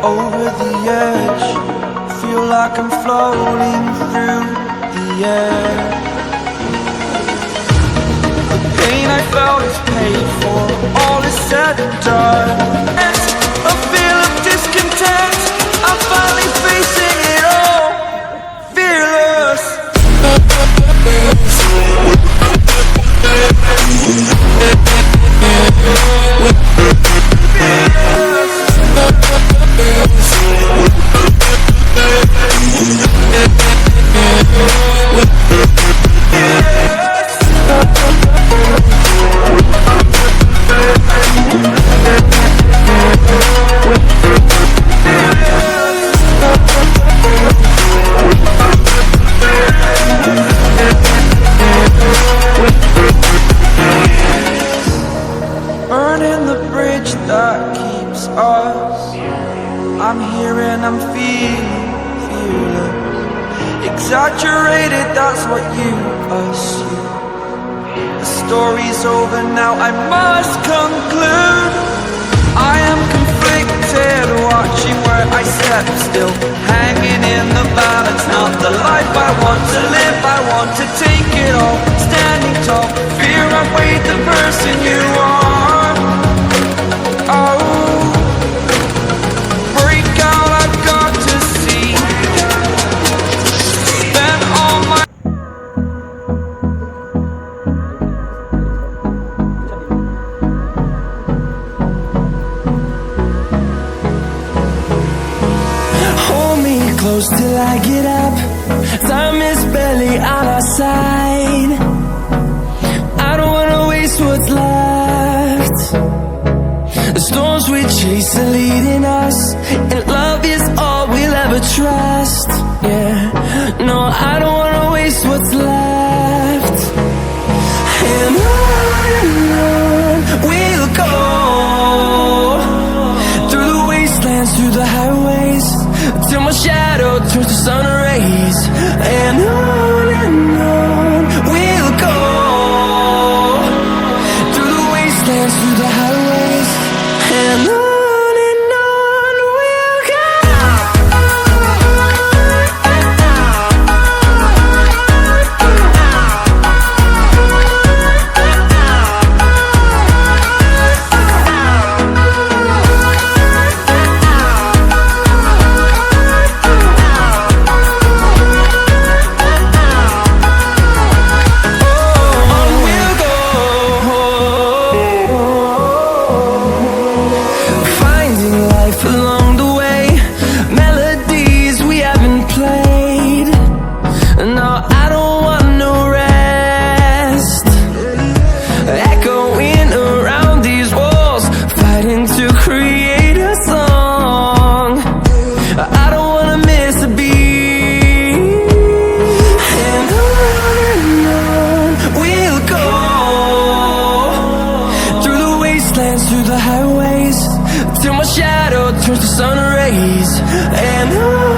over the edge. Feel like I'm floating through the air. The pain I felt is paid for, all is said and done. A feel of discontent, I'm finally facing it all, fearless. Burning the bridge that keeps us. I'm here and I'm feeling fearless. Exaggerated, that's what you assume. The story's over now, I must conclude. I am conflicted, watching where I step still, hanging in the balance. Not the life I want to live, I want to take it all. Standing tall, fear outweighed the person you are. Oh, break out, I've got to see. Spend all my hold me close till I get up. Time is barely on our side. I don't wanna waste what's left. The storms we chase are leading us, and love is all we'll ever trust. Yeah, no, I don't wanna waste what's left. And on we'll go, through the wastelands, through the highways, till my shadow turns to sun rays. And on we'll go, through the wastelands, through the highways, and on we'll go. Through the highways, till my shadow turns to sun rays. And on